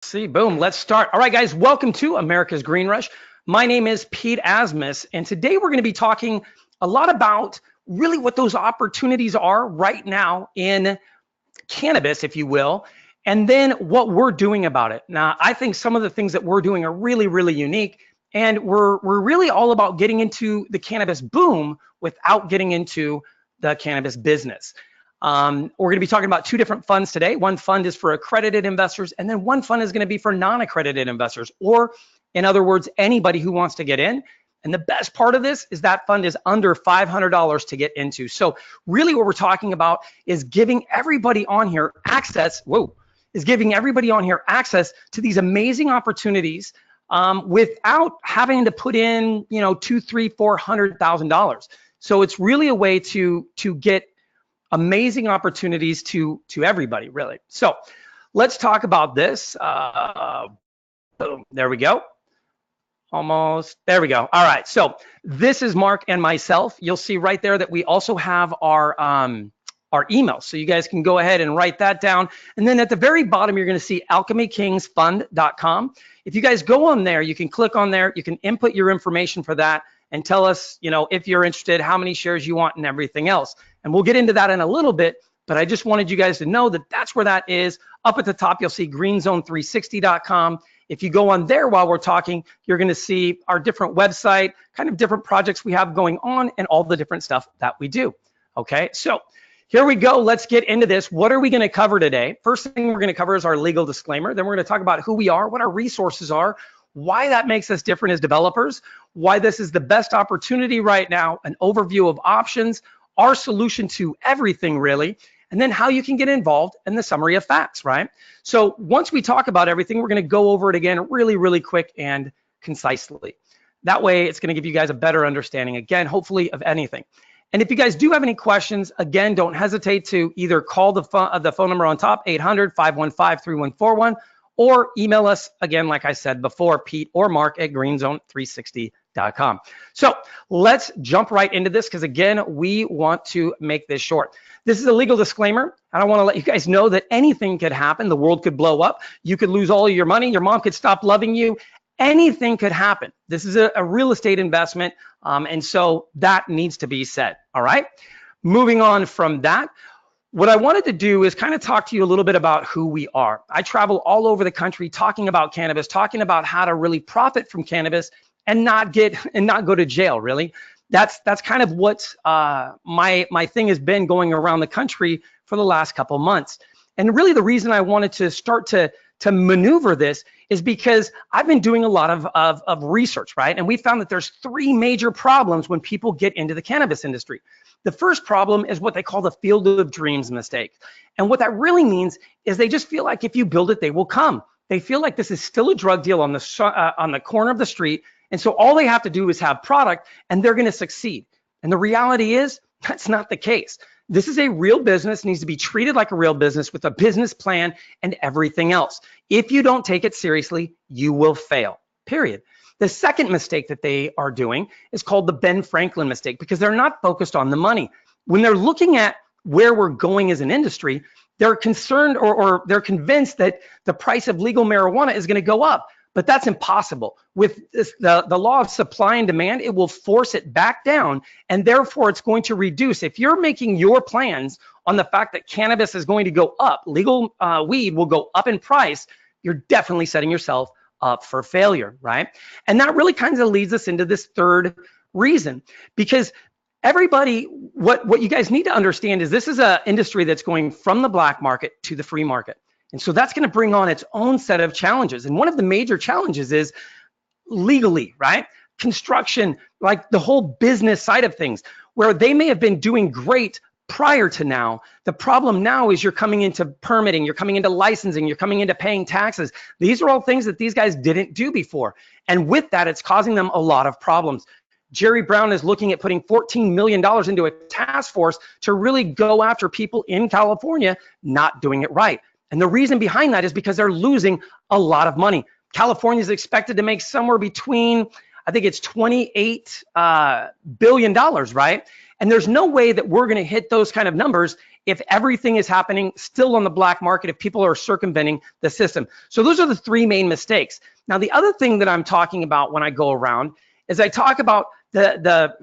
See, boom, let's start. All right, guys, welcome to America's Green Rush. My name is Pete Asmus, and today we're going to be talking a lot about really what those opportunities are right now in cannabis, if you will, and then what we're doing about it. Now, I think some of the things that we're doing are really, really unique, and we're really all about getting into the cannabis boom without getting into the cannabis business. We're going to be talking about two different funds today. One fund is for accredited investors, and then one fund is going to be for non-accredited investors, or in other words, anybody who wants to get in. And the best part of this is that fund is under $500 to get into. So really what we're talking about is giving everybody on here access, to these amazing opportunities without having to put in, $200,000, $300,000, $400,000. So it's really a way to get amazing opportunities to everybody, really. So let's talk about this. Boom, there we go. Almost, there we go. All right, so this is Mark and myself. You'll see right there that we also have our email. So you guys can go ahead and write that down. And then at the very bottom, you're gonna see alchemykingsfund.com. If you guys go on there, you can click on there, you can input your information for that and tell us, if you're interested, how many shares you want and everything else. And we'll get into that in a little bit, but I just wanted you guys to know that that's where that is. Up at the top, you'll see greenzone360.com. If you go on there while we're talking, you're gonna see our different website, kind of different projects we have going on and all the different stuff that we do, okay? So here we go, let's get into this. What are we gonna cover today? First thing we're gonna cover is our legal disclaimer. Then we're gonna talk about who we are, what our resources are, why that makes us different as developers, why this is the best opportunity right now, an overview of options, our solution to everything really, and then how you can get involved in the summary of facts, right? So once we talk about everything, we're gonna go over it again really, really quick and concisely. That way it's gonna give you guys a better understanding, again, hopefully of anything. And if you guys do have any questions, again, don't hesitate to either call the phone number on top, 800-515-3141, or email us, again, like I said before, Pete or Mark at greenzone360.com. So let's jump right into this because, again, we want to make this short. This is a legal disclaimer. And I want to let you guys know that anything could happen. The world could blow up. You could lose all of your money. Your mom could stop loving you. Anything could happen. This is a real estate investment. And so that needs to be said. All right. Moving on from that. What I wanted to do is kind of talk to you a little bit about who we are. I travel all over the country talking about cannabis, talking about how to really profit from cannabis and not go to jail, really. That's kind of what my thing has been going around the country for the last couple months. And really the reason I wanted to start to maneuver this is because I've been doing a lot of research, right? And we found that there's three major problems when people get into the cannabis industry. The first problem is what they call the field of dreams mistake. And what that really means is they just feel like if you build it, they will come. They feel like this is still a drug deal on the corner of the street. And so all they have to do is have product and they're gonna succeed. And the reality is that's not the case. This is a real business, needs to be treated like a real business with a business plan and everything else. If you don't take it seriously, you will fail, period. The second mistake that they are doing is called the Ben Franklin mistake because they're not focused on the money. When they're looking at where we're going as an industry, they're concerned or they're convinced that the price of legal marijuana is gonna go up. But that's impossible. With the law of supply and demand, it will force it back down, and therefore it's going to reduce. If you're making your plans on the fact that cannabis is going to go up, legal weed will go up in price, you're definitely setting yourself up for failure, right? And that really kind of leads us into this third reason, because everybody, what you guys need to understand is this is an industry that's going from the black market to the free market. And so that's going to bring on its own set of challenges. And one of the major challenges is legally, right? Construction, like the whole business side of things, where they may have been doing great prior to now. The problem now is you're coming into permitting, you're coming into licensing, you're coming into paying taxes. These are all things that these guys didn't do before. And with that, it's causing them a lot of problems. Jerry Brown is looking at putting $14 million into a task force to really go after people in California not doing it right. And the reason behind that is because they're losing a lot of money. California is expected to make somewhere between, I think it's $28 billion, right? And there's no way that we're gonna hit those kind of numbers if everything is happening still on the black market, if people are circumventing the system. So those are the three main mistakes. Now, the other thing that I'm talking about when I go around is I talk about the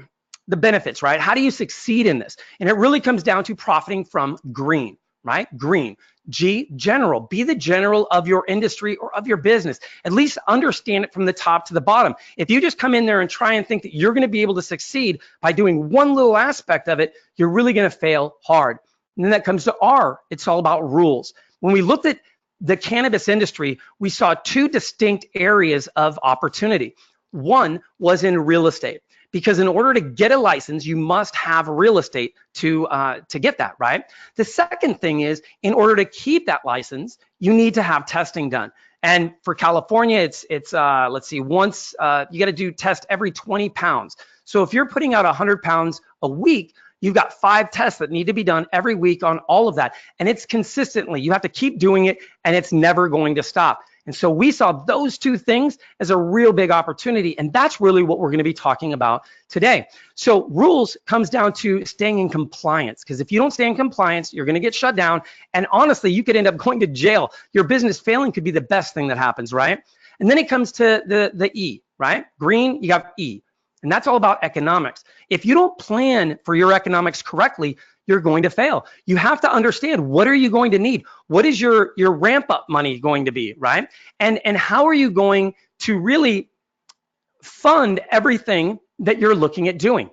benefits, right? How do you succeed in this? And it really comes down to profiting from green, right? Green. G, general. Be the general of your industry or of your business. At least understand it from the top to the bottom. If you just come in there and try and think that you're going to be able to succeed by doing one little aspect of it, you're really going to fail hard. And then that comes to R. It's all about rules. When we looked at the cannabis industry, we saw two distinct areas of opportunity. One was in real estate, because in order to get a license, you must have real estate to get that, right? The second thing is, in order to keep that license, you need to have testing done. And for California, it's let's see, once you got to do test every 20 pounds. So if you're putting out 100 pounds a week, you've got 5 tests that need to be done every week on all of that. And it's consistently, you have to keep doing it, and it's never going to stop. And so we saw those two things as a real big opportunity. And that's really what we're going to be talking about today. So rules comes down to staying in compliance, because if you don't stay in compliance, you're going to get shut down. And honestly, you could end up going to jail. Your business failing could be the best thing that happens, right? And then it comes to the E, right? Green, you got E. And that's all about economics. If you don't plan for your economics correctly, you're going to fail. You have to understand, what are you going to need? What is your ramp up money going to be, right? And how are you going to really fund everything that you're looking at doing?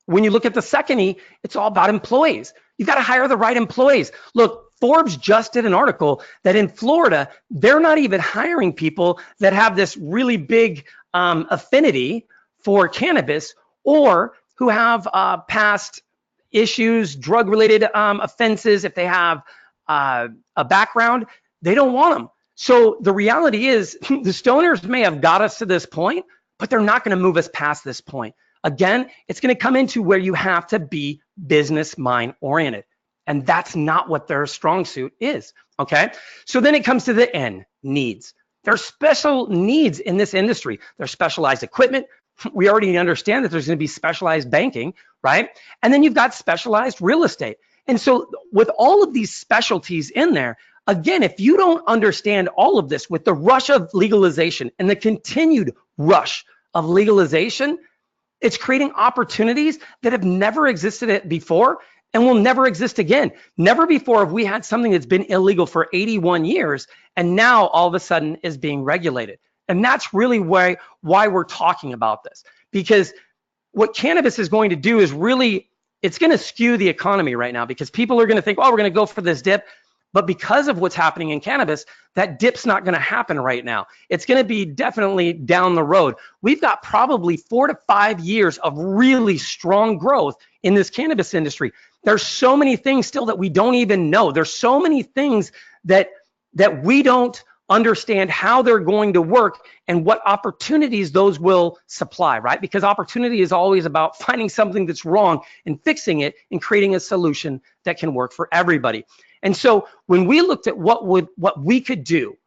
When you look at the second E, it's all about employees. You've got to hire the right employees. Look, Forbes just did an article that in Florida, they're not even hiring people that have this really big affinity for cannabis, or who have past issues, drug-related offenses. If they have a background, they don't want them. So the reality is, the stoners may have got us to this point, but they're not going to move us past this point. Again, it's going to come into where you have to be business mind oriented, and that's not what their strong suit is. Okay, so then it comes to the N, needs. There's special needs in this industry. There's specialized equipment. We already understand that there's going to be specialized banking, right? And then you've got specialized real estate. And so with all of these specialties in there, again, if you don't understand all of this with the rush of legalization and the continued rush of legalization, it's creating opportunities that have never existed before and will never exist again. Never before have we had something that's been illegal for 81 years and now all of a sudden is being regulated. And that's really why we're talking about this, because what cannabis is going to do is really, it's going to skew the economy right now, because people are going to think, oh, we're going to go for this dip. But because of what's happening in cannabis, that dip's not going to happen right now. It's going to be definitely down the road. We've got probably 4 to 5 years of really strong growth in this cannabis industry. There's so many things still that we don't even know. There's so many things that we don't understand how they're going to work and what opportunities those will supply, right? Because opportunity is always about finding something that's wrong and fixing it and creating a solution that can work for everybody. And so when we looked at what we could do,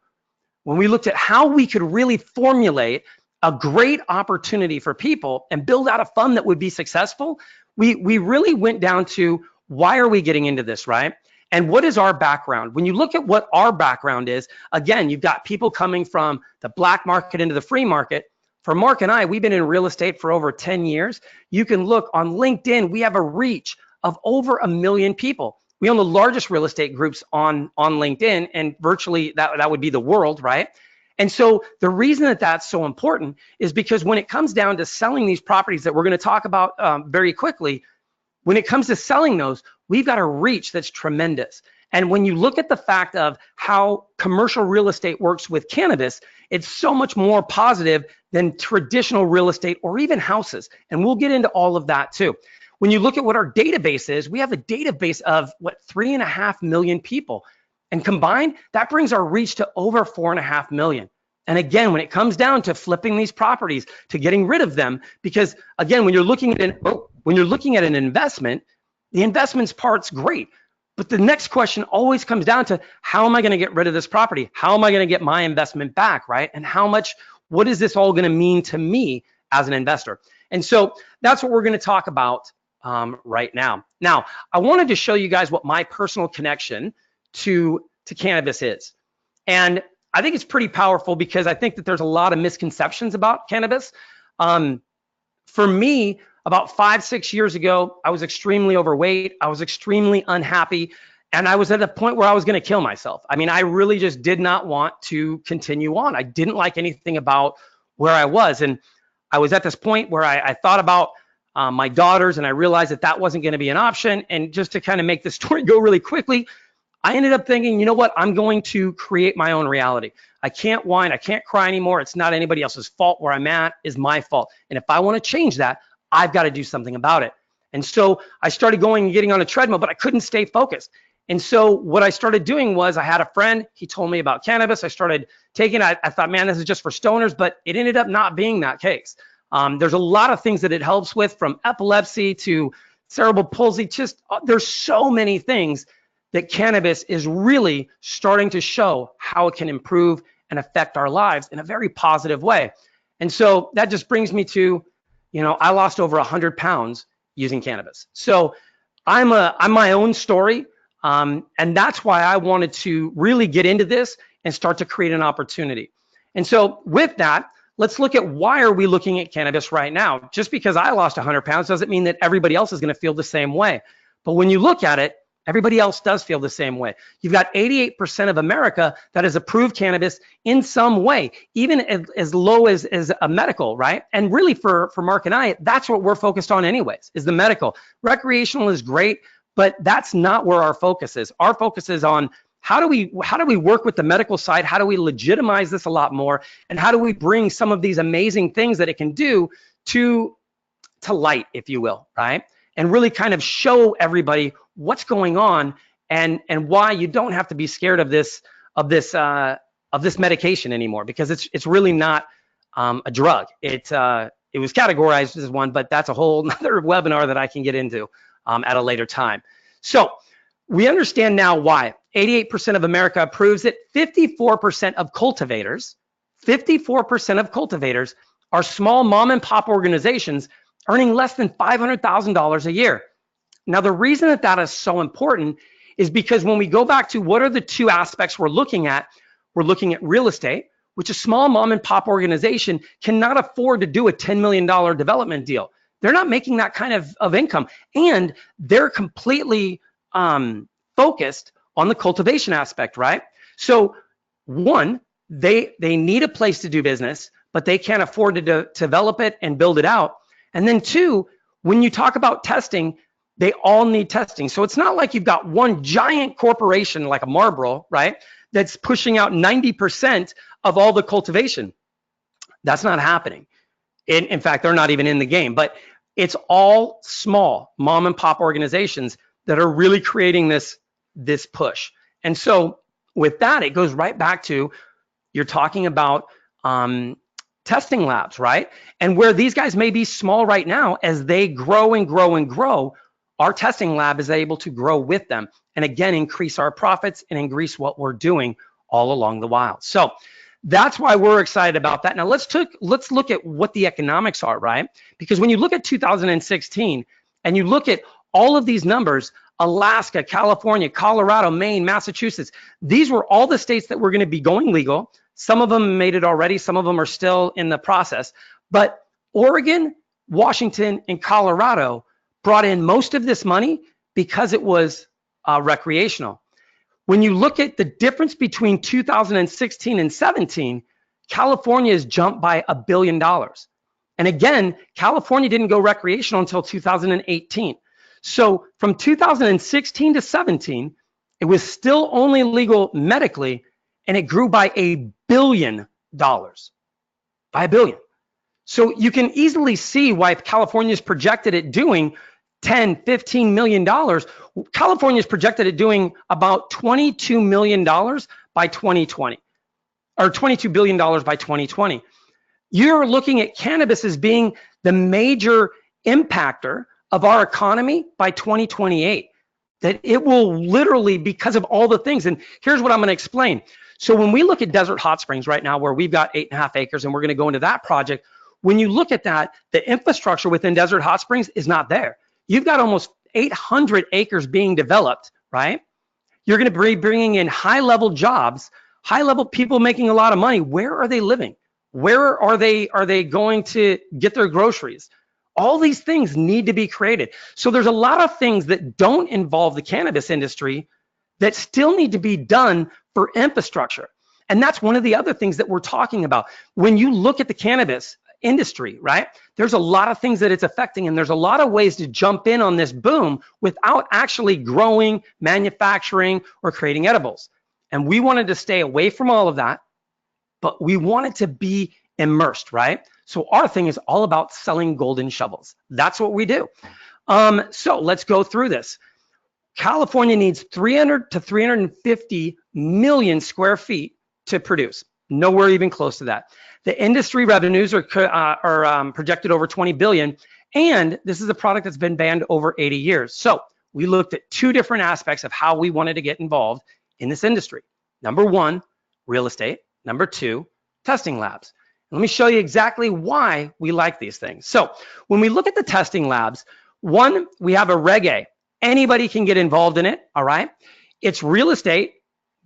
when we looked at how we could really formulate a great opportunity for people and build out a fund that would be successful, we really went down to, why are we getting into this, right? And what is our background? When you look at what our background is, again, you've got people coming from the black market into the free market. For Mark and I, we've been in real estate for over 10 years. You can look on LinkedIn, we have a reach of over 1 million people. We own the largest real estate groups on LinkedIn, and virtually that would be the world, right? And so the reason that that's so important is because when it comes down to selling these properties that we're going to talk about very quickly, when it comes to selling those, we've got a reach that's tremendous. And when you look at the fact of how commercial real estate works with cannabis, it's so much more positive than traditional real estate or even houses. And we'll get into all of that too. When you look at what our database is, we have a database of 3.5 million people. And combined, that brings our reach to over 4.5 million. And again, when it comes down to flipping these properties, to getting rid of them, because again, when you're looking at an investment, the investments part's great. But the next question always comes down to, how am I going to get rid of this property? How am I going to get my investment back, right? And what is this all going to mean to me as an investor? And so that's what we're going to talk about right now. Now, I wanted to show you guys what my personal connection to cannabis is. And I think it's pretty powerful because I think that there's a lot of misconceptions about cannabis. For me, about 5-6 years ago, I was extremely overweight. I was extremely unhappy. And I was at a point where I was going to kill myself. I mean, I really just did not want to continue on. I didn't like anything about where I was. And I was at this point where I thought about my daughters, and I realized that that wasn't going to be an option. And just to kind of make the story go really quickly, I ended up thinking, you know what? I'm going to create my own reality. I can't whine. I can't cry anymore. It's not anybody else's fault. Where I'm at is my fault. And if I want to change that, I've got to do something about it. And so I started going and getting on a treadmill, but I couldn't stay focused. And so what I started doing was I had a friend, he told me about cannabis. I started taking it. I thought, man, this is just for stoners, but it ended up not being that case. There's a lot of things that it helps with, from epilepsy to cerebral palsy. Just there's so many things that cannabis is really starting to show how it can improve and affect our lives in a very positive way. And so that just brings me to, I lost over 100 pounds using cannabis. So I'm my own story. And that's why I wanted to really get into this and start to create an opportunity. And so with that, let's look at why are we looking at cannabis right now? Just because I lost 100 pounds doesn't mean that everybody else is going to feel the same way. But when you look at it, everybody else does feel the same way. You've got 88% of America that has approved cannabis in some way, even as low as a medical, right? And really for Mark and I, that's what we're focused on anyways, is the medical. Recreational is great, but that's not where our focus is. Our focus is on how do we work with the medical side? How do we legitimize this a lot more? And how do we bring some of these amazing things that it can do to light, if you will, right? And really kind of show everybody what's going on and why you don't have to be scared of this medication anymore, because it's really not a drug. It was categorized as one, but that's a whole other webinar that I can get into at a later time. So we understand now why 88% of America approves it. 54% of cultivators are small mom and pop organizations earning less than $500,000 a year. Now, the reason that is so important is because when we go back to what are the two aspects we're looking at real estate, which a small mom and pop organization cannot afford to do a $10 million development deal. They're not making that kind of income, and they're completely focused on the cultivation aspect, right? So one, they need a place to do business, but they can't afford to develop it and build it out. And then two, when you talk about testing, they all need testing. So it's not like you've got one giant corporation like a Marlboro, right, that's pushing out 90% of all the cultivation. That's not happening. In fact, they're not even in the game, but it's all small mom and pop organizations that are really creating this push. And so with that, it goes right back to, you're talking about testing labs, right? And where these guys may be small right now, as they grow and grow and grow, our testing lab is able to grow with them and again, increase our profits and increase what we're doing all along the while. So that's why we're excited about that. Now let's look at what the economics are, right? Because when you look at 2016 and you look at all of these numbers, Alaska, California, Colorado, Maine, Massachusetts, these were all the states that were going to be going legal. Some of them made it already. Some of them are still in the process. But Oregon, Washington, and Colorado brought in most of this money because it was recreational. When you look at the difference between 2016 and 17, California has jumped by $1 billion. And again, California didn't go recreational until 2018. So from 2016 to 17, it was still only legal medically, and it grew by $1 billion, by $1 billion. So you can easily see why California is projected at doing $10, $15 million. California is projected at doing about $22 million by 2020, or $22 billion by 2020. You're looking at cannabis as being the major impactor of our economy by 2028, that it will literally, because of all the things. And here's what I'm going to explain. So when we look at Desert Hot Springs right now, where we've got 8.5 acres and we're going to go into that project, when you look at that, the infrastructure within Desert Hot Springs is not there. you've got almost 800 acres being developed, right? You're going to be bringing in high-level jobs, high-level people making a lot of money. Where are they living? Where are they going to get their groceries? All these things need to be created. So there's a lot of things that don't involve the cannabis industry that still need to be done for infrastructure. And that's one of the other things that we're talking about. When you look at the cannabis industry, right, there's a lot of things that it's affecting, and there's a lot of ways to jump in on this boom without actually growing, manufacturing, or creating edibles. And we wanted to stay away from all of that, but we wanted to be immersed, right? So our thing is all about selling golden shovels. That's what we do. So let's go through this. California needs 300 to 350 million square feet to produce. Nowhere even close to that. The industry revenues are projected over 20 billion, and this is a product that's been banned over 80 years. So we looked at two different aspects of how we wanted to get involved in this industry. Number one, real estate. Number two, testing labs. Let me show you exactly why we like these things. So when we look at the testing labs, one, we have a Reg A. Anybody can get involved in it, all right? It's real estate.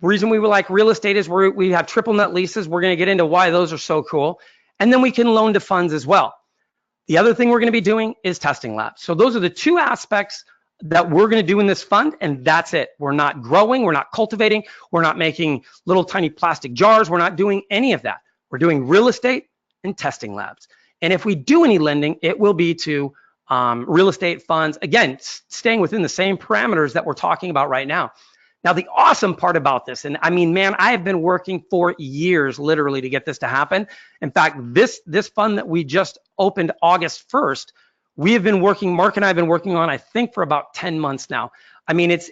The reason we like real estate is we have triple net leases. We're going to get into why those are so cool. And then we can loan to funds as well. The other thing we're going to be doing is testing labs. So those are the two aspects that we're going to do in this fund, and that's it. We're not growing, we're not cultivating, we're not making little tiny plastic jars, we're not doing any of that. We're doing real estate and testing labs. And if we do any lending, it will be to real estate funds, again, staying within the same parameters that we're talking about right now. Now, the awesome part about this, and I mean, man, I have been working for years literally to get this to happen. In fact, this fund that we just opened August 1st, we have been working, Mark and I have been working on, I think, for about 10 months now. I mean, it's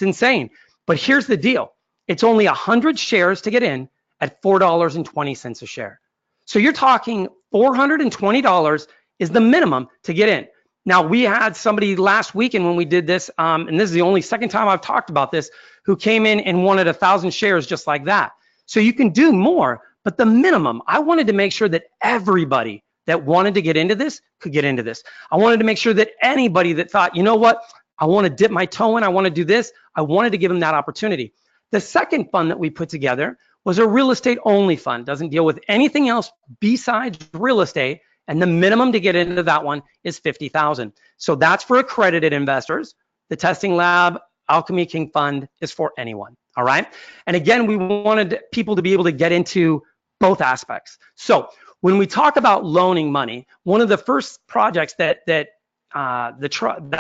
insane. But here's the deal. It's only 100 shares to get in at $4.20 a share. So you're talking $420 is the minimum to get in. Now, we had somebody last weekend when we did this, and this is the only second time I've talked about this, who came in and wanted 1,000 shares just like that. So you can do more, but the minimum, I wanted to make sure that everybody that wanted to get into this could get into this. I wanted to make sure that anybody that thought, you know what, I want to dip my toe in, I want to do this, I wanted to give them that opportunity. The second fund that we put together was a real estate only fund. Doesn't deal with anything else besides real estate. And the minimum to get into that one is $50,000. So that's for accredited investors. The testing lab Alchemy King Fund is for anyone. All right. And again, we wanted people to be able to get into both aspects. So when we talk about loaning money, one of the first projects that the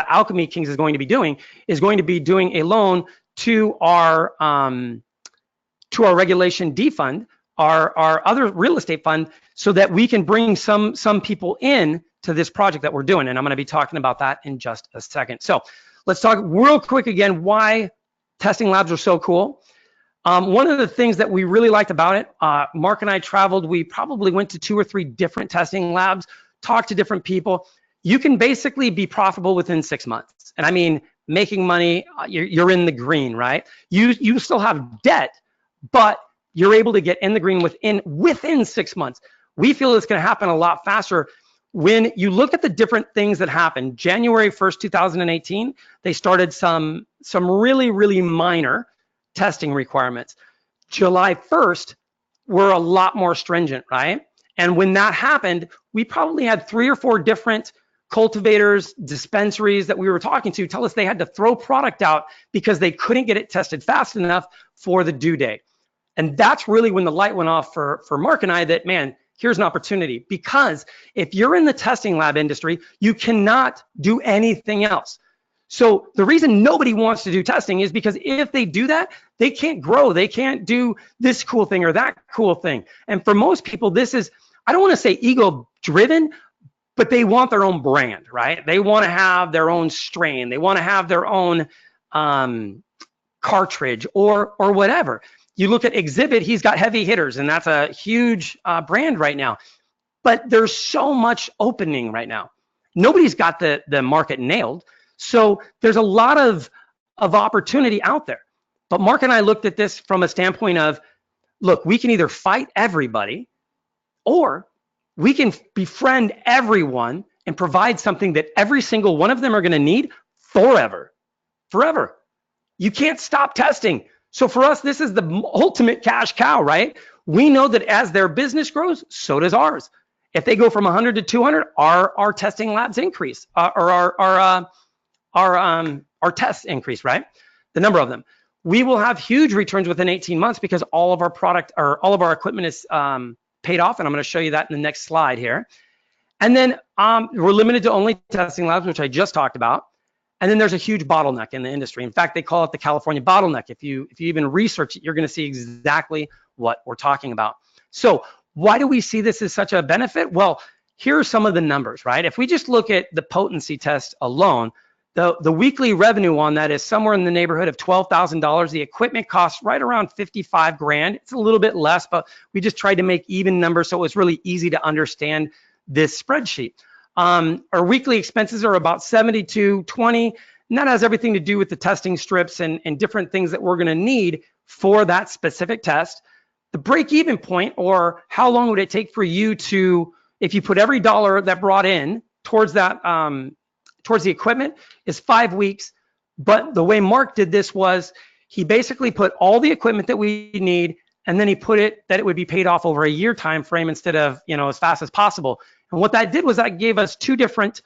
Alchemy Kings is going to be doing a loan to our Regulation D fund, our other real estate fund, so that we can bring some people in to this project that we're doing. And I'm going to be talking about that in just a second. So let's talk real quick again why testing labs are so cool. One of the things that we really liked about it, Mark and I traveled, we probably went to 2 or 3 different testing labs, talked to different people. You can basically be profitable within 6 months. And I mean, making money, you're in the green, right? You still have debt, but you're able to get in the green within 6 months. We feel it's going to happen a lot faster. When you look at the different things that happened, January 1st, 2018, they started some really, really minor testing requirements. July 1st were a lot more stringent, right? And when that happened, we probably had 3 or 4 different cultivators, dispensaries that we were talking to tell us they had to throw product out because they couldn't get it tested fast enough for the due date. And that's really when the light went off for Mark and I that, man, here's an opportunity. Because if you're in the testing lab industry, you cannot do anything else. So the reason nobody wants to do testing is because if they do that, they can't grow. They can't do this cool thing or that cool thing. And for most people, this is, I don't want to say ego driven, but they want their own brand, right? They want to have their own strain. They want to have their own cartridge or whatever. You look at Exhibit, he's got heavy hitters, and that's a huge brand right now. But there's so much opening right now. Nobody's got the market nailed. So there's a lot of opportunity out there. But Mark and I looked at this from a standpoint of, look, we can either fight everybody or we can befriend everyone and provide something that every single one of them are going to need forever. Forever. You can't stop testing. So for us, this is the ultimate cash cow, right? We know that as their business grows, so does ours. If they go from 100 to 200, our testing labs increase, or our tests increase, right? The number of them. We will have huge returns within 18 months because all of our product or all of our equipment is paid off, and I'm going to show you that in the next slide here. And then we're limited to only testing labs, which I just talked about. And then there's a huge bottleneck in the industry. In fact, they call it the California bottleneck. If you even research it, you're going to see exactly what we're talking about. So why do we see this as such a benefit? Well, here are some of the numbers, right? If we just look at the potency test alone, the weekly revenue on that is somewhere in the neighborhood of $12,000. The equipment costs right around 55 grand. It's a little bit less, but we just tried to make even numbers so it was really easy to understand this spreadsheet. Our weekly expenses are about 72.20, and that has everything to do with the testing strips and different things that we're going to need for that specific test. The break-even point, or how long would it take for you to, if you put every dollar that brought in towards that, towards the equipment, is 5 weeks. But the way Mark did this was he basically put all the equipment that we need, and then he put it that it would be paid off over a year time frame instead of, as fast as possible. And what that did was that gave us two different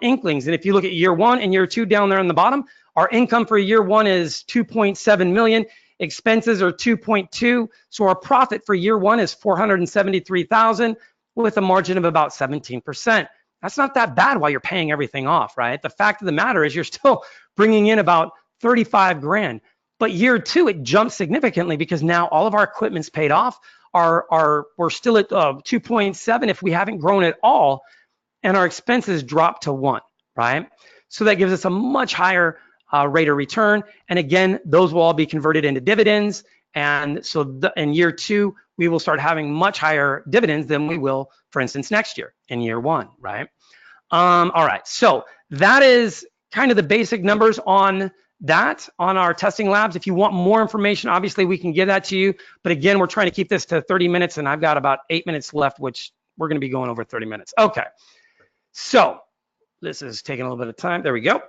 inklings. And if you look at year one and year two down there on the bottom, our income for year one is 2.7 million. Expenses are 2.2. So our profit for year one is 473,000 with a margin of about 17%. That's not that bad while you're paying everything off, right? The fact of the matter is you're still bringing in about 35 grand. But year two, it jumps significantly because now all of our equipment's paid off. We're still at 2.7 if we haven't grown at all, and our expenses drop to 1, right? So that gives us a much higher rate of return. And again, those will all be converted into dividends. And so in year two, we will start having much higher dividends than we will, for instance, next year in year one, right? All right, so that is kind of the basic numbers on that, on our testing labs. If you want more information, obviously we can give that to you. But again, we're trying to keep this to 30 minutes and I've got about 8 minutes left, which we're gonna be going over 30 minutes. Okay, so this is taking a little bit of time. There we go.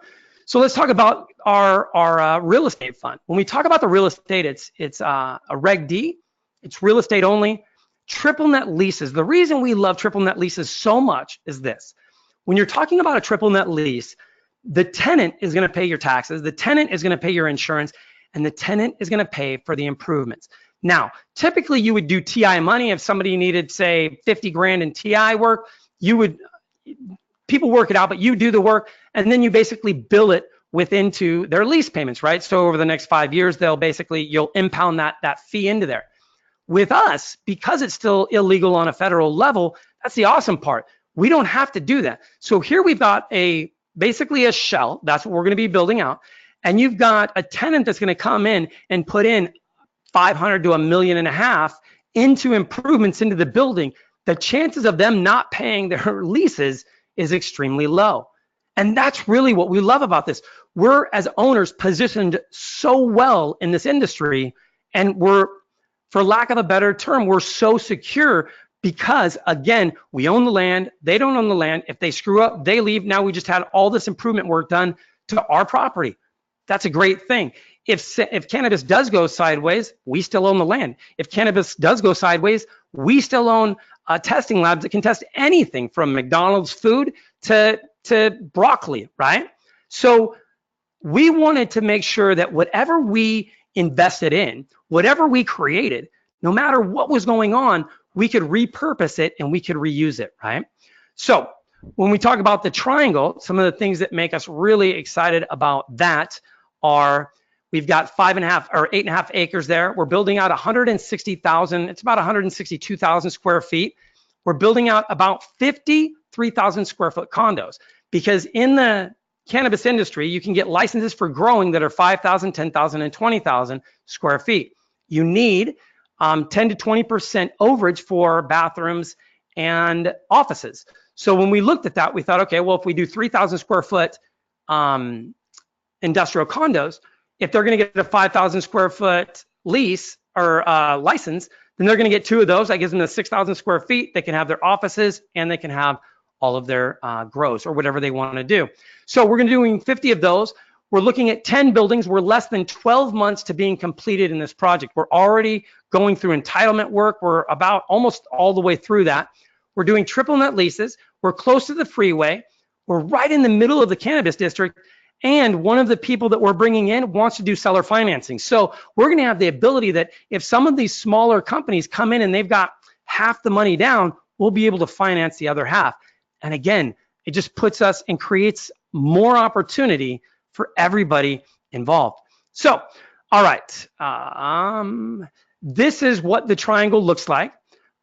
So let's talk about our real estate fund. When we talk about the real estate, it's a Reg D. It's real estate only. Triple net leases. The reason we love triple net leases so much is this. When you're talking about a triple net lease, the tenant is going to pay your taxes, the tenant is going to pay your insurance, and the tenant is going to pay for the improvements. Now, typically you would do TI money. If somebody needed, say, 50 grand in TI work, people work it out, but you do the work, and then you basically bill it into their lease payments, right? So over the next 5 years, you'll impound that fee into there. With us, because it's still illegal on a federal level, that's the awesome part. We don't have to do that. So here we've got basically a shell. That's what we're going to be building out. And you've got a tenant that's going to come in and put in 500 to $1.5 million into improvements into the building. The chances of them not paying their leases is extremely low. And that's really what we love about this. We're, as owners, positioned so well in this industry, and for lack of a better term, we're so secure because, again, we own the land, they don't own the land. If they screw up, they leave. Now we just had all this improvement work done to our property. That's a great thing. If cannabis does go sideways, we still own the land. If cannabis does go sideways, we still own testing labs that can test anything from McDonald's food to broccoli, right? So we wanted to make sure that whatever we invested in, whatever we created, no matter what was going on, we could repurpose it and we could reuse it, right? So when we talk about the triangle, some of the things that make us really excited about that are we've got 5.5 or 8.5 acres there. We're building out 160,000, it's about 162,000 square feet. We're building out about 53,000 square foot condos because in the cannabis industry, you can get licenses for growing that are 5,000, 10,000, and 20,000 square feet. You need 10 to 20% overage for bathrooms and offices. So when we looked at that, we thought, okay, well, if we do 3,000 square foot industrial condos, if they're going to get a 5,000 square foot lease or license, then they're going to get 2 of those. That gives them the 6,000 square feet. They can have their offices and they can have all of their grows or whatever they want to do. So we're going to be doing 50 of those. We're looking at 10 buildings. We're less than 12 months to being completed in this project. We're already going through entitlement work. We're about almost all the way through that. We're doing triple net leases. We're close to the freeway. We're right in the middle of the cannabis district. And one of the people that we're bringing in wants to do seller financing. So we're going to have the ability that if some of these smaller companies come in and they've got half the money down, we'll be able to finance the other half. And again, it just puts us and creates more opportunity for everybody involved. So, all right, this is what the triangle looks like.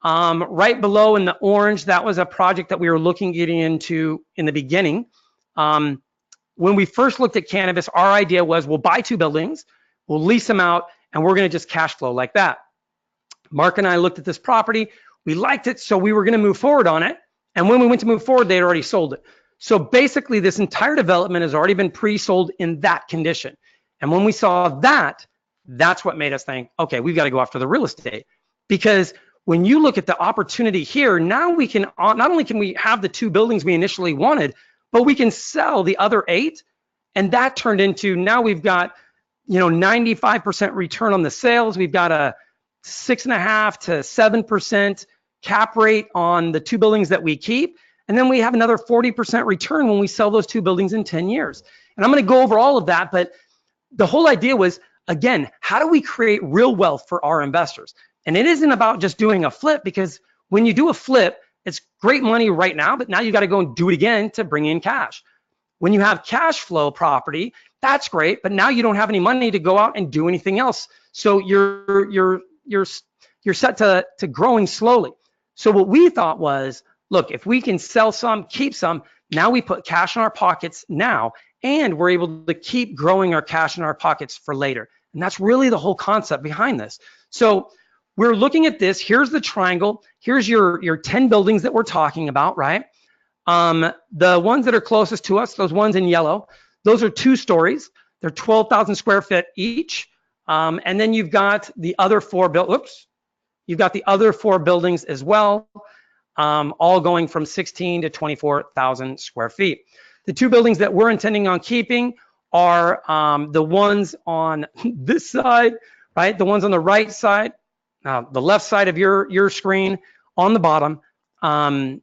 Right below in the orange, that was a project that we were looking getting into in the beginning. When we first looked at cannabis, our idea was we'll buy 2 buildings, we'll lease them out, and we're gonna just cash flow like that. Mark and I looked at this property, we liked it, so we were gonna move forward on it. And when we went to move forward, they had already sold it. So basically this entire development has already been pre-sold in that condition. And when we saw that, that's what made us think, okay, we've got to go after the real estate. Because when you look at the opportunity here, now we can, not only can we have the 2 buildings we initially wanted, but we can sell the other 8. And that turned into, now we've got, 95% return on the sales. We've got a 6.5 to 7% cap rate on the 2 buildings that we keep. And then we have another 40% return when we sell those 2 buildings in 10 years. And I'm going to go over all of that, but the whole idea was, again, how do we create real wealth for our investors? And it isn't about just doing a flip, because when you do a flip, it's great money right now, but now you got to go and do it again to bring in cash. When you have cash flow property, that's great, but now you don't have any money to go out and do anything else. So you're set to growing slowly. So what we thought was, look, if we can sell some, keep some, now we put cash in our pockets now, and we're able to keep growing our cash in our pockets for later. And that's really the whole concept behind this. So we're looking at this. Here's the triangle. Here's your 10 buildings that we're talking about, right? The ones that are closest to us, those ones in yellow, those are 2 stories. They're 12,000 square feet each. And then you've got the other 4 you've got the other 4 buildings as well, all going from 16 to 24,000 square feet. The 2 buildings that we're intending on keeping are the ones on this side, right? The ones on the right side, the left side of your screen on the bottom, one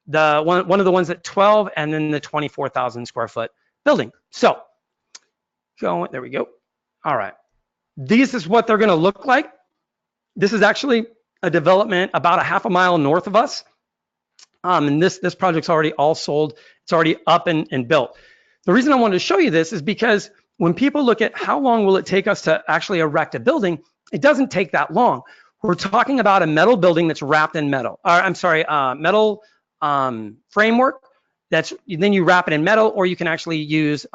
of the ones at 12, and then the 24,000 square foot building. So, there we go. All right, this is what they're gonna look like. This is actually a development about a half a mile north of us. And this project's already all sold. It's already up and built. The reason I wanted to show you this is because when people look at how long will it take us to actually erect a building, it doesn't take that long. We're talking about a metal building that's wrapped in metal. Metal framework. Then you wrap it in metal, or you can actually use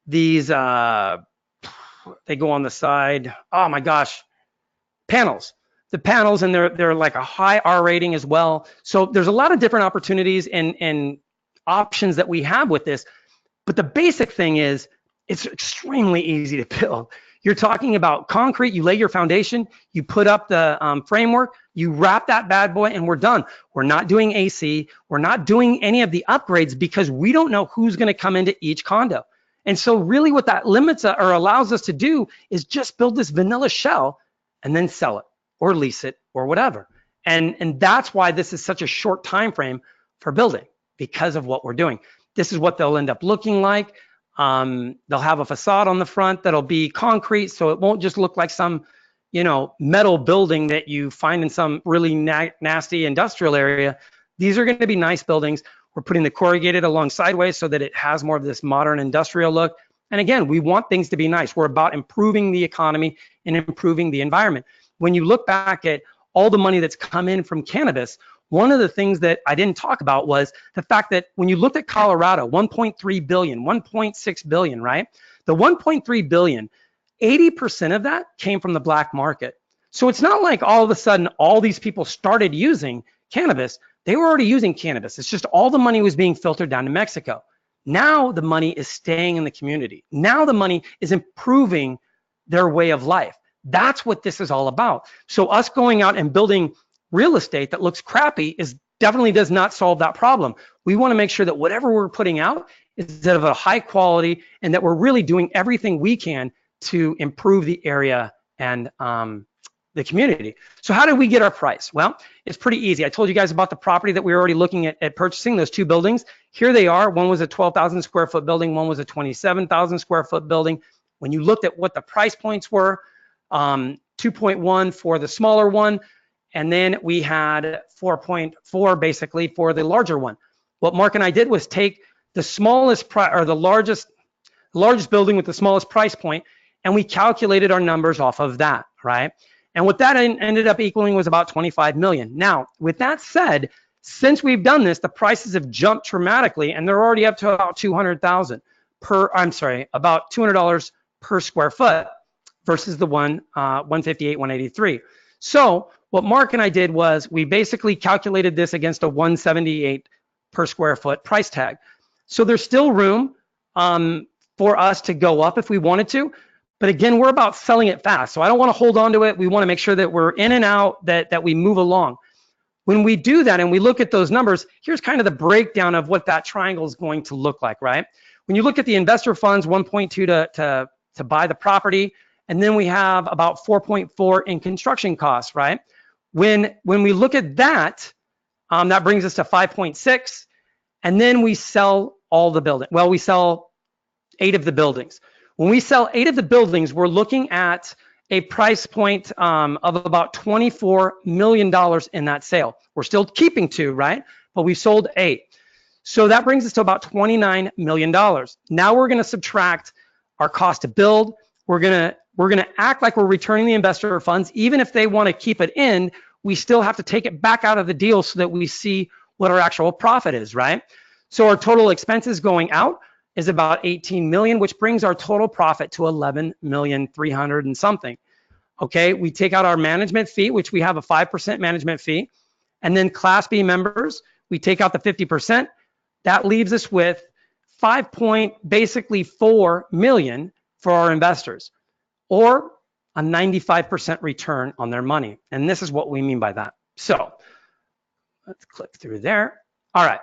these. They go on the side. Oh my gosh, panels. The panels, and they're like a high R rating as well. So there's a lot of different opportunities and options that we have with this. But the basic thing is, it's extremely easy to build. You're talking about concrete, you lay your foundation, you put up the framework, you wrap that bad boy, and we're done. We're not doing AC, we're not doing any of the upgrades, because we don't know who's gonna come into each condo. And so really what that limits or allows us to do is just build this vanilla shell and then sell it or lease it or whatever. And that's why this is such a short time frame for building, because of what we're doing. This is what they'll end up looking like. They'll have a facade on the front that'll be concrete, so it won't just look like some, metal building that you find in some really nasty industrial area. These are going to be nice buildings. We're putting the corrugated along sideways so that it has more of this modern industrial look. And again, we want things to be nice. We're about improving the economy and improving the environment. When you look back at all the money that's come in from cannabis, one of the things that I didn't talk about was the fact that when you looked at Colorado, 1.3 billion, 1.6 billion, right? The 1.3 billion, 80% of that came from the black market. So it's not like all of a sudden all these people started using cannabis. They were already using cannabis. It's just all the money was being filtered down to Mexico. Now the money is staying in the community. Now the money is improving their way of life. That's what this is all about. So us going out and building real estate that looks crappy is definitely does not solve that problem. We want to make sure that whatever we're putting out is of a high quality and that we're really doing everything we can to improve the area and the community. So how did we get our price? Well, it's pretty easy. I told you guys about the property that we were already looking at purchasing, those 2 buildings. Here they are. One was a 12,000 square foot building. One was a 27,000 square foot building. When you looked at what the price points were, 2.1 for the smaller one, and then we had 4.4 basically for the larger one. What Mark and I did was take the smallest the largest building with the smallest price point, and we calculated our numbers off of that, right? And what that ended up equaling was about 25 million. Now, with that said, since we've done this, the prices have jumped dramatically, and they're already up to about about $200 per square foot versus the 158, 183. So what Mark and I did was we basically calculated this against a 178 per square foot price tag. So there's still room for us to go up if we wanted to. But again, we're about selling it fast. So I don't want to hold on to it. We want to make sure that we're in and out, that we move along. When we do that and we look at those numbers, here's kind of the breakdown of what that triangle is going to look like, right? When you look at the investor funds, 1.2 to buy the property, and then we have about 4.4 in construction costs, right? When we look at that, that brings us to 5.6, and then we sell all the building. Well, we sell 8 of the buildings. When we sell 8 of the buildings, we're looking at a price point of about $24 million in that sale. We're still keeping 2, right? But we sold 8. So that brings us to about $29 million. Now we're gonna subtract our cost to build. We're gonna act like we're returning the investor funds. Even if they wanna keep it in, we still have to take it back out of the deal so that we see what our actual profit is, right? So our total expenses going out is about 18 million, which brings our total profit to 11,300,000 and something. Okay, we take out our management fee, which we have a 5% management fee, and then Class B members, we take out the 50%. That leaves us with basically 4 million for our investors, or a 95% return on their money. And this is what we mean by that. So let's click through there. All right,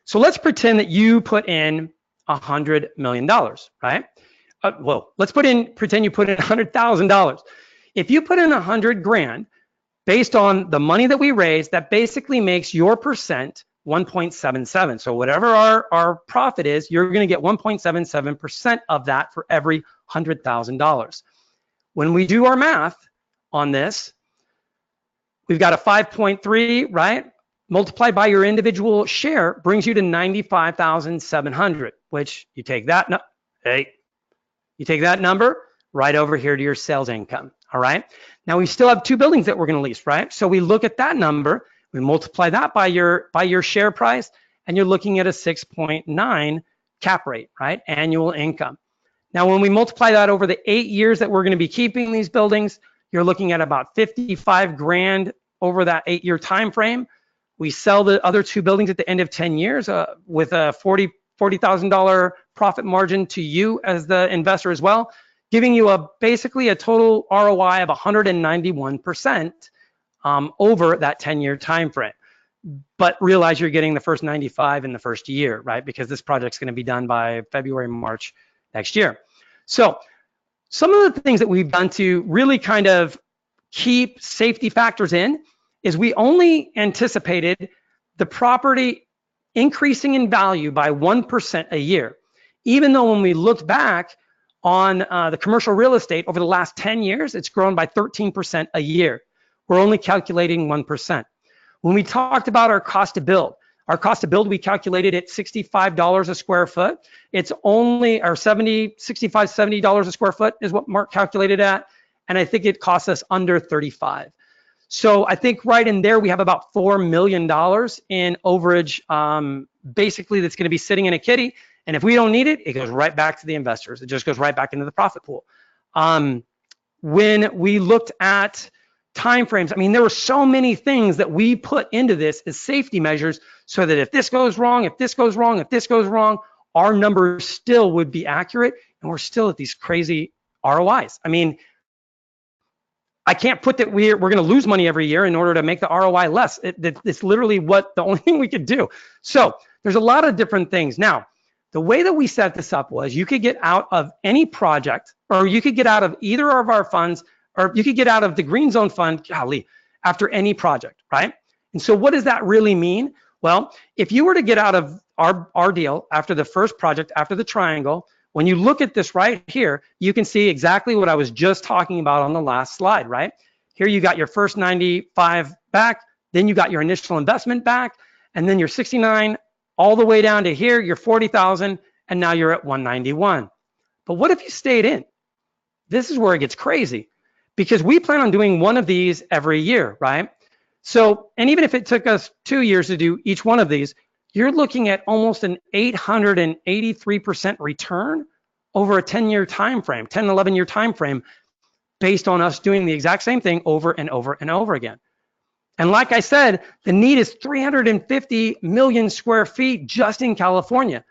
so let's pretend that you put in $100 million, right? Well, let's pretend you put in $100,000. If you put in 100 grand, based on the money that we raised, that basically makes your percent 1.77. So whatever our profit is, you're gonna get 1.77% of that for every $100,000. When we do our math on this, we've got a 5.3, right? Multiplied by your individual share brings you to 95,700, which you take that, you take that number right over here to your sales income, all right? Now we still have 2 buildings that we're gonna lease, right? So we look at that number, we multiply that by your share price, and you're looking at a 6.9 cap rate, right? Annual income. Now when we multiply that over the 8 years that we're gonna be keeping these buildings, you're looking at about 55 grand over that 8-year time frame. We sell the other 2 buildings at the end of 10 years with a $40,000 profit margin to you as the investor as well, giving you basically a total ROI of 191% over that 10-year time frame. But realize you're getting the first 95 in the first year, right? Because this project's gonna be done by February, March next year. So some of the things that we've done to really kind of keep safety factors in is we only anticipated the property increasing in value by 1% a year. Even though when we looked back on the commercial real estate over the last 10 years, it's grown by 13% a year. We're only calculating 1%. When we talked about our cost to build, we calculated at $65 a square foot. It's only, or $65, $70 a square foot is what Mark calculated at. And I think it costs us under 35. So I think right in there, we have about $4 million in overage, basically that's gonna be sitting in a kitty. And if we don't need it, it goes right back to the investors. It just goes right back into the profit pool. When we looked at timeframes, I mean, there were so many things that we put into this as safety measures so that if this goes wrong, if this goes wrong, if this goes wrong, our numbers still would be accurate and we're still at these crazy ROIs. I mean, I can't put that we're going to lose money every year in order to make the ROI less. It's literally the only thing we could do. So there's a lot of different things. Now, the way that we set this up was you could get out of any project, or you could get out of either of our funds, or you could get out of the Green Zone Fund, golly, after any project, right? And so what does that really mean? Well, if you were to get out of our deal after the first project, after the triangle, when you look at this right here, you can see exactly what I was just talking about on the last slide, right? Here you got your first 95 back, then you got your initial investment back, and then your 69 all the way down to here, your 40,000, and now you're at 191. But what if you stayed in? This is where it gets crazy, because we plan on doing one of these every year, right? So, and even if it took us 2 years to do each one of these, you're looking at almost an 883% return over a 10-year time frame, 10, 11-year time frame, based on us doing the exact same thing over and over and over again. And like I said, the need is 350 million square feet just in California.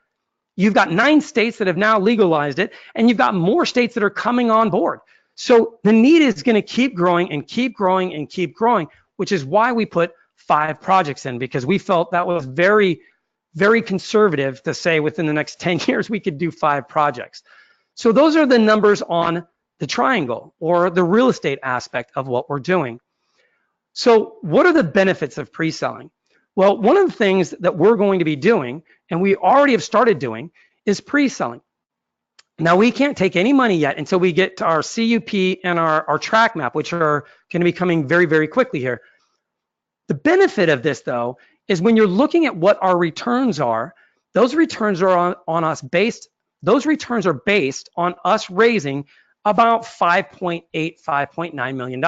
You've got 9 states that have now legalized it, and you've got more states that are coming on board. So the need is going to keep growing and keep growing and keep growing, which is why we put 5 projects in, because we felt that was very conservative to say within the next 10 years we could do 5 projects. So those are the numbers on the triangle, or the real estate aspect of what we're doing. So what are the benefits of pre-selling? Well, one of the things that we're going to be doing, and we already have started doing, is pre-selling. Now, we can't take any money yet until we get to our CUP and our track map, which are going to be coming very quickly here. The benefit of this, though, is when you're looking at what our returns are, those returns are those returns are based on us raising about $5.8, $5.9 million.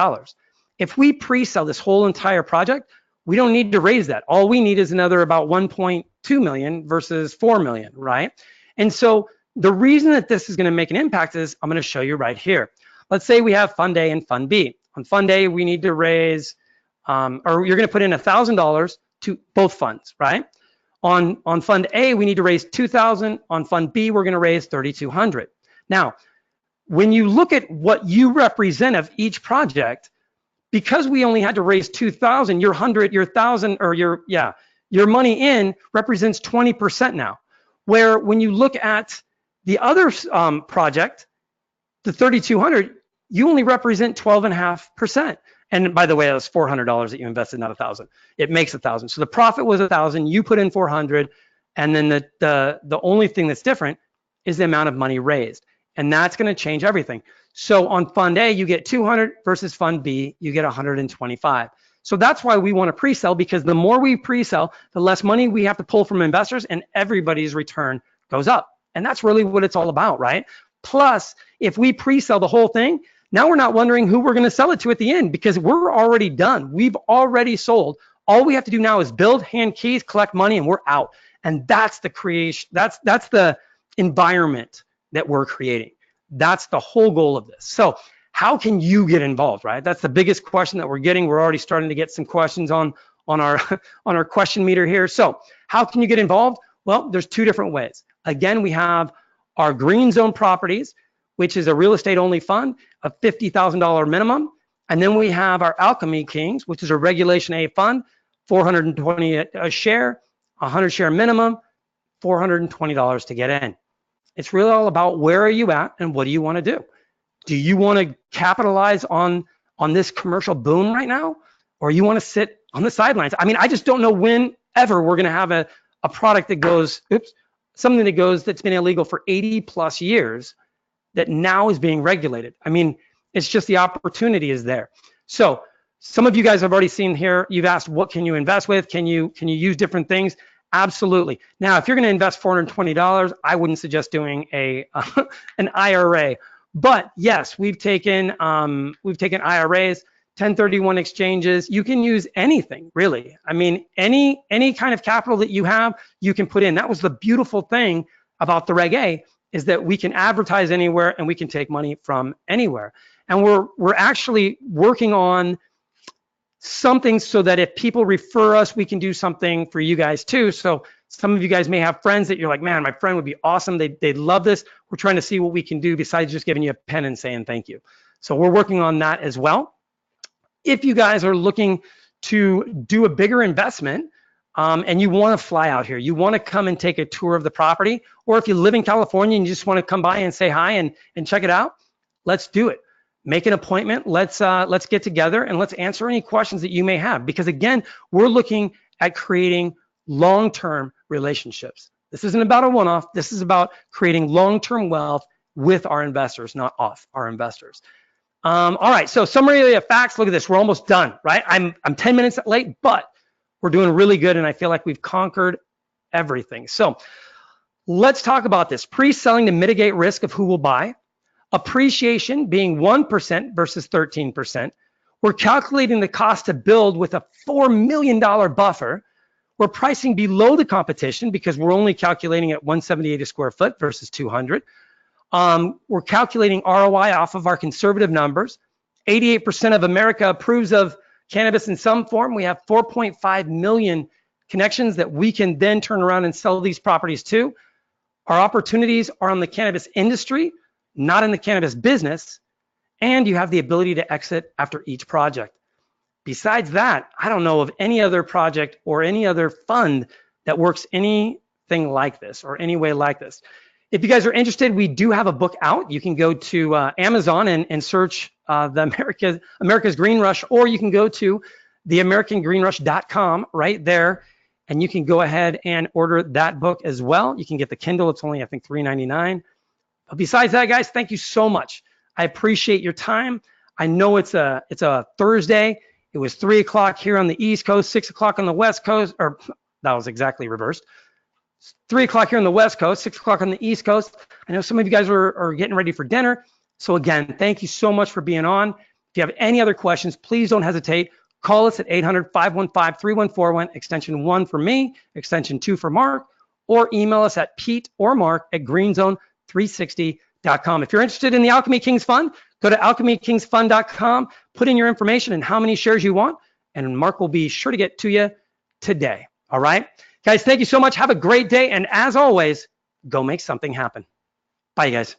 If we pre-sell this whole entire project, we don't need to raise that. All we need is another about 1.2 million versus 4 million, right? And so the reason that this is going to make an impact is I'm going to show you right here. Let's say we have Fund A and Fund B. On Fund A, we need to raise, or you're going to put in $1,000 to both funds, right? On Fund A, we need to raise 2,000. On Fund B, we're going to raise 3,200. Now, when you look at what you represent of each project, because we only had to raise 2,000, your 1,000, or your money in represents 20% now. Where when you look at the other project, the 3,200, you only represent 12.5%. And by the way, that was $400 that you invested, not 1,000. It makes 1,000. So the profit was 1,000. You put in 400, and then the only thing that's different is the amount of money raised, and that's going to change everything. So on Fund A, you get 200 versus Fund B, you get 125. So that's why we want to pre-sell, because the more we pre-sell, the less money we have to pull from investors, and everybody's return goes up. And that's really what it's all about, right? Plus, if we pre-sell the whole thing, now we're not wondering who we're going to sell it to at the end, because we're already done. We've already sold. All we have to do now is build, hand keys, collect money, and we're out. And that's the creation. That's the environment that we're creating. That's the whole goal of this. So how can you get involved, right? That's the biggest question that we're getting. We're already starting to get some questions on our question meter here. So how can you get involved? Well, there's 2 different ways. Again, we have our Green Zone Properties, which is a real estate only fund of $50,000 minimum. And then we have our Alchemy Kings, which is a Regulation A fund, 420 a share, 100 share minimum, $420 to get in. It's really all about where are you at and what do you want to do? Do you want to capitalize on this commercial boom right now? Or you want to sit on the sidelines? I mean, I just don't know when ever we're going to have a product that goes, something that goes, that's been illegal for 80 plus years that now is being regulated. I mean, it's just the opportunity is there. So some of you guys have already seen here, you've asked, what can you invest with? Can you use different things? Absolutely. Now, if you're going to invest $420, I wouldn't suggest doing an IRA. But yes, we've taken IRAs, 1031 exchanges. You can use anything, really. I mean, any kind of capital that you have, you can put in. That was the beautiful thing about the Reg A, is that we can advertise anywhere and we can take money from anywhere. And we're actually working on something so that if people refer us, we can do something for you guys too. So some of you guys may have friends that you're like, man, my friend would be awesome. They'd love this. We're trying to see what we can do besides just giving you a pen and saying thank you. So we're working on that as well. if you guys are looking to do a bigger investment, and you want to fly out here, you want to come and take a tour of the property, or if you live in California and you just want to come by and say hi and check it out, let's do it. Make an appointment. Let's get together and let's answer any questions that you may have. Because again, we're looking at creating long-term relationships. This isn't about a one-off. This is about creating long-term wealth with our investors, not off our investors. All right, so summary of facts. Look at this. We're almost done, right? I'm 10 minutes late, but we're doing really good, and I feel like we've conquered everything. So let's talk about this. Pre-selling to mitigate risk of who will buy. Appreciation being 1% versus 13%. We're calculating the cost to build with a $4 million buffer. We're pricing below the competition because we're only calculating at $178 a square foot versus $200. We're calculating ROI off of our conservative numbers. 88% of America approves of cannabis in some form. We have 4.5 million connections that we can then turn around and sell these properties to. Our opportunities are on the cannabis industry, not in the cannabis business. And you have the ability to exit after each project. Besides that, I don't know of any other project or any other fund that works anything like this or any way like this. If you guys are interested, we do have a book out. You can go to Amazon and search the America's Green Rush, or you can go to theamericangreenrush.com right there, and you can go ahead and order that book as well. You can get the Kindle. It's only, I think, $3.99. But besides that, guys, thank you so much. I appreciate your time. I know it's a Thursday. It was 3 o'clock here on the East Coast, 6 o'clock on the West Coast, or that was exactly reversed. 3 o'clock here on the West Coast, 6 o'clock on the East Coast. I know some of you guys are getting ready for dinner. So again, thank you so much for being on. If you have any other questions, please don't hesitate. Call us at 800-515-3141, extension 1 for me, extension 2 for Mark, or email us at Pete or Mark at greenzone360.com. If you're interested in the Alchemy Kings Fund, go to alchemykingsfund.com, put in your information and how many shares you want, and Mark will be sure to get to you today. All right? Guys, thank you so much. Have a great day. And as always, go make something happen. Bye, guys.